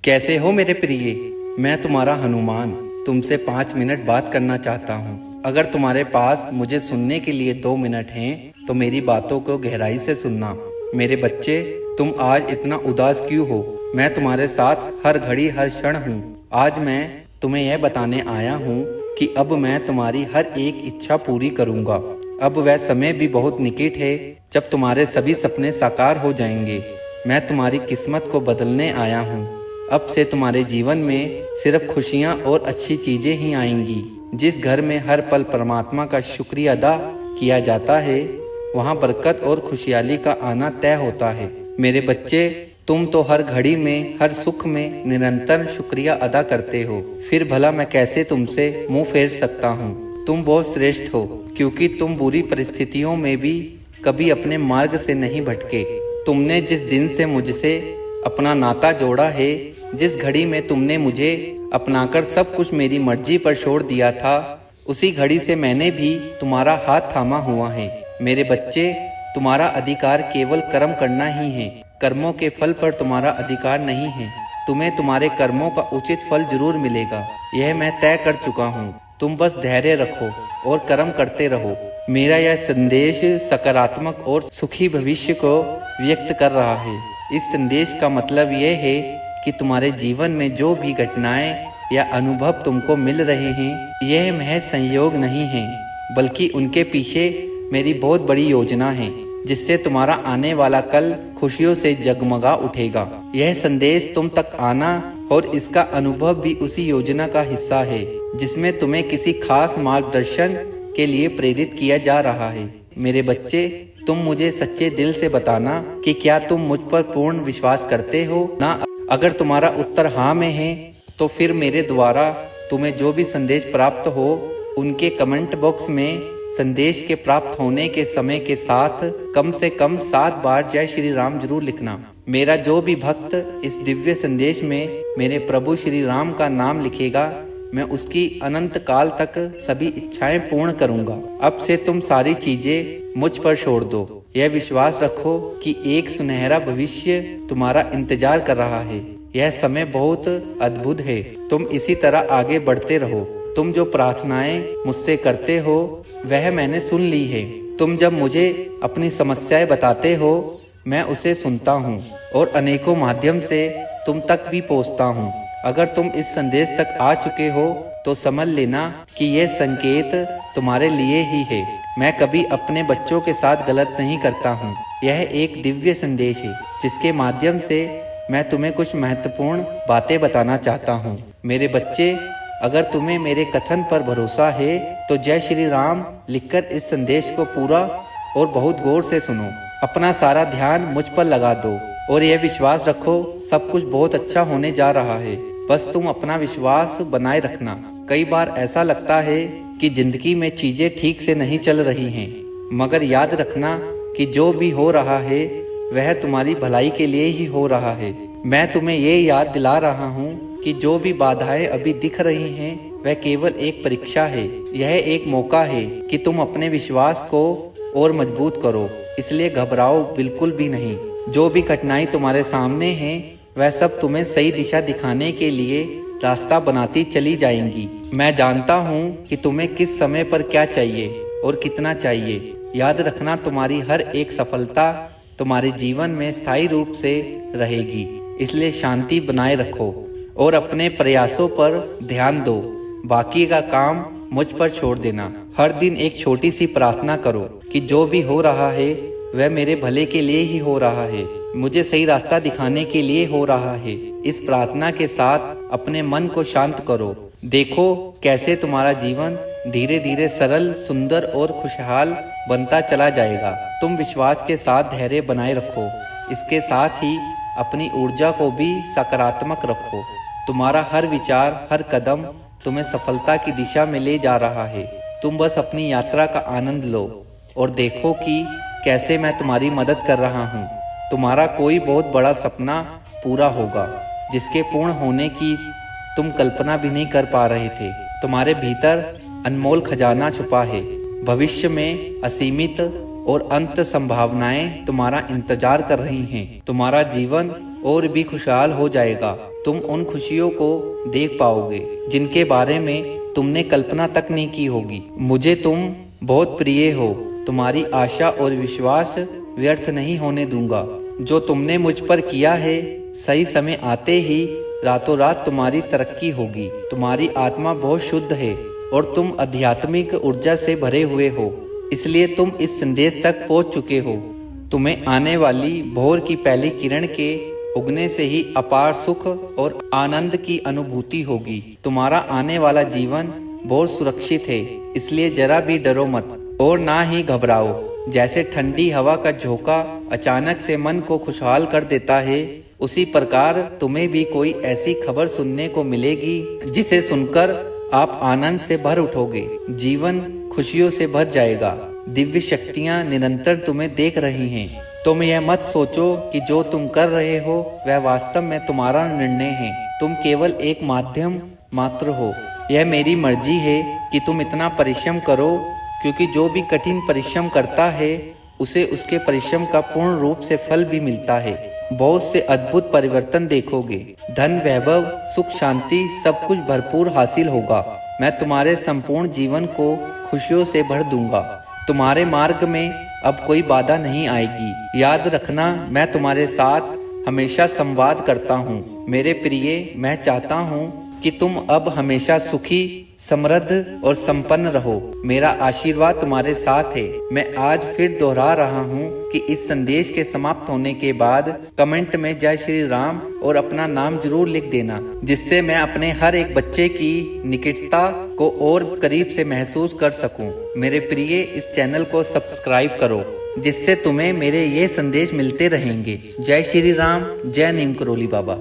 कैसे हो मेरे प्रिय। मैं तुम्हारा हनुमान तुमसे 5 मिनट बात करना चाहता हूँ। अगर तुम्हारे पास मुझे सुनने के लिए 2 मिनट हैं तो मेरी बातों को गहराई से सुनना। मेरे बच्चे, तुम आज इतना उदास क्यों हो? मैं तुम्हारे साथ हर घड़ी हर क्षण हूँ। आज मैं तुम्हें यह बताने आया हूँ कि अब मैं तुम्हारी हर एक इच्छा पूरी करूँगा। अब वह समय भी बहुत निकट है जब तुम्हारे सभी सपने साकार हो जाएंगे। मैं तुम्हारी किस्मत को बदलने आया हूँ। अब से तुम्हारे जीवन में सिर्फ खुशियाँ और अच्छी चीजें ही आएंगी। जिस घर में हर पल परमात्मा का शुक्रिया अदा किया जाता है, वहाँ बरकत और खुशहाली का आना तय होता है। मेरे बच्चे, तुम तो हर घड़ी में हर सुख में निरंतर शुक्रिया अदा करते हो, फिर भला मैं कैसे तुमसे मुंह फेर सकता हूँ? तुम बहुत श्रेष्ठ हो क्योंकि तुम बुरी परिस्थितियों में भी कभी अपने मार्ग से नहीं भटके। तुमने जिस दिन से मुझसे अपना नाता जोड़ा है, जिस घड़ी में तुमने मुझे अपनाकर सब कुछ मेरी मर्जी पर छोड़ दिया था, उसी घड़ी से मैंने भी तुम्हारा हाथ थामा हुआ है। मेरे बच्चे, तुम्हारा अधिकार केवल कर्म करना ही है। कर्मों के फल पर तुम्हारा अधिकार नहीं है। तुम्हें तुम्हारे कर्मों का उचित फल जरूर मिलेगा, यह मैं तय कर चुका हूँ। तुम बस धैर्य रखो और कर्म करते रहो। मेरा यह संदेश सकारात्मक और सुखी भविष्य को व्यक्त कर रहा है। इस संदेश का मतलब यह है कि तुम्हारे जीवन में जो भी घटनाएं या अनुभव तुमको मिल रहे हैं, यह महज संयोग नहीं है, बल्कि उनके पीछे मेरी बहुत बड़ी योजना है, जिससे तुम्हारा आने वाला कल खुशियों से जगमगा उठेगा। यह संदेश तुम तक आना और इसका अनुभव भी उसी योजना का हिस्सा है, जिसमें तुम्हें किसी खास मार्गदर्शन के लिए प्रेरित किया जा रहा है। मेरे बच्चे, तुम मुझे सच्चे दिल से बताना कि क्या तुम मुझ पर पूर्ण विश्वास करते हो ना? अगर तुम्हारा उत्तर हाँ में है, तो फिर मेरे द्वारा तुम्हें जो भी संदेश प्राप्त हो, उनके कमेंट बॉक्स में संदेश के प्राप्त होने के समय के साथ कम से कम 7 बार जय श्री राम जरूर लिखना। मेरा जो भी भक्त इस दिव्य संदेश में मेरे प्रभु श्री राम का नाम लिखेगा, मैं उसकी अनंत काल तक सभी इच्छाएं पूर्ण करूंगा। अब से तुम सारी चीजें मुझ पर छोड़ दो। यह विश्वास रखो कि एक सुनहरा भविष्य तुम्हारा इंतजार कर रहा है। यह समय बहुत अद्भुत है। तुम इसी तरह आगे बढ़ते रहो। तुम जो प्रार्थनाएं मुझसे करते हो, वह मैंने सुन ली है। तुम जब मुझे अपनी समस्याएं बताते हो, मैं उसे सुनता हूँ और अनेकों माध्यम से तुम तक भी पहुँचता हूँ। अगर तुम इस संदेश तक आ चुके हो तो समझ लेना कि यह संकेत तुम्हारे लिए ही है। मैं कभी अपने बच्चों के साथ गलत नहीं करता हूँ। यह एक दिव्य संदेश है जिसके माध्यम से मैं तुम्हें कुछ महत्वपूर्ण बातें बताना चाहता हूँ। मेरे बच्चे, अगर तुम्हें मेरे कथन पर भरोसा है तो जय श्री राम लिखकर इस संदेश को पूरा और बहुत गौर से सुनो। अपना सारा ध्यान मुझ पर लगा दो और यह विश्वास रखो, सब कुछ बहुत अच्छा होने जा रहा है। बस तुम अपना विश्वास बनाए रखना। कई बार ऐसा लगता है कि जिंदगी में चीजें ठीक से नहीं चल रही हैं, मगर याद रखना कि जो भी हो रहा है वह तुम्हारी भलाई के लिए ही हो रहा है। मैं तुम्हें ये याद दिला रहा हूँ कि जो भी बाधाएं अभी दिख रही हैं, वह केवल एक परीक्षा है। यह एक मौका है कि तुम अपने विश्वास को और मजबूत करो, इसलिए घबराओ बिल्कुल भी नहीं। जो भी कठिनाई तुम्हारे सामने है, वह सब तुम्हें सही दिशा दिखाने के लिए रास्ता बनाती चली जाएंगी। मैं जानता हूँ कि तुम्हें किस समय पर क्या चाहिए और कितना चाहिए। याद रखना, तुम्हारी हर एक सफलता तुम्हारे जीवन में स्थायी रूप से रहेगी, इसलिए शांति बनाए रखो और अपने प्रयासों पर ध्यान दो। बाकी का काम मुझ पर छोड़ देना। हर दिन एक छोटी सी प्रार्थना करो कि जो भी हो रहा है वह मेरे भले के लिए ही हो रहा है, मुझे सही रास्ता दिखाने के लिए हो रहा है। इस प्रार्थना के साथ अपने मन को शांत करो। देखो कैसे तुम्हारा जीवन धीरे धीरे सरल, सुंदर और खुशहाल बनता चला जाएगा। तुम विश्वास के साथ धैर्य बनाए रखो। इसके साथ ही अपनी ऊर्जा को भी सकारात्मक रखो। तुम्हारा हर विचार, हर कदम तुम्हें सफलता की दिशा में ले जा रहा है। तुम बस अपनी यात्रा का आनंद लो और देखो कि कैसे मैं तुम्हारी मदद कर रहा हूँ। तुम्हारा कोई बहुत बड़ा सपना पूरा होगा, जिसके पूर्ण होने की तुम कल्पना भी नहीं कर पा रहे थे। तुम्हारे भीतर अनमोल खजाना छुपा है। भविष्य में असीमित और अंत संभावनाएं तुम्हारा इंतजार कर रही हैं। तुम्हारा जीवन और भी खुशहाल हो जाएगा। तुम उन खुशियों को देख पाओगे जिनके बारे में तुमने कल्पना तक नहीं की होगी। मुझे तुम बहुत प्रिय हो। तुम्हारी आशा और विश्वास व्यर्थ नहीं होने दूंगा। जो तुमने मुझ पर किया है, सही समय आते ही रातों रात तुम्हारी तरक्की होगी। तुम्हारी आत्मा बहुत शुद्ध है और तुम आध्यात्मिक ऊर्जा से भरे हुए हो, इसलिए तुम इस संदेश तक पहुंच चुके हो। तुम्हें आने वाली भोर की पहली किरण के उगने से ही अपार सुख और आनंद की अनुभूति होगी। तुम्हारा आने वाला जीवन बहुत सुरक्षित है, इसलिए जरा भी डरो मत और ना ही घबराओ। जैसे ठंडी हवा का झोंका अचानक से मन को खुशहाल कर देता है, उसी प्रकार तुम्हें भी कोई ऐसी खबर सुनने को मिलेगी जिसे सुनकर आप आनंद से भर उठोगे। जीवन खुशियों से भर जाएगा। दिव्य शक्तियाँ निरंतर तुम्हें देख रही हैं। तुम यह मत सोचो कि जो तुम कर रहे हो वह वास्तव में तुम्हारा निर्णय है। तुम केवल एक माध्यम मात्र हो। यह मेरी मर्जी है कि तुम इतना परिश्रम करो, क्योंकि जो भी कठिन परिश्रम करता है उसे उसके परिश्रम का पूर्ण रूप से फल भी मिलता है। बहुत से अद्भुत परिवर्तन देखोगे। धन, वैभव, सुख, शांति सब कुछ भरपूर हासिल होगा। मैं तुम्हारे संपूर्ण जीवन को खुशियों से भर दूंगा। तुम्हारे मार्ग में अब कोई बाधा नहीं आएगी। याद रखना, मैं तुम्हारे साथ हमेशा संवाद करता हूँ। मेरे प्रिय, मैं चाहता हूँ कि तुम अब हमेशा सुखी, समृद्ध और संपन्न रहो। मेरा आशीर्वाद तुम्हारे साथ है। मैं आज फिर दोहरा रहा हूँ कि इस संदेश के समाप्त होने के बाद कमेंट में जय श्री राम और अपना नाम जरूर लिख देना, जिससे मैं अपने हर एक बच्चे की निकटता को और करीब से महसूस कर सकूं। मेरे प्रिय, इस चैनल को सब्सक्राइब करो, जिससे तुम्हें मेरे ये संदेश मिलते रहेंगे। जय श्री राम, जय नीम करोली बाबा।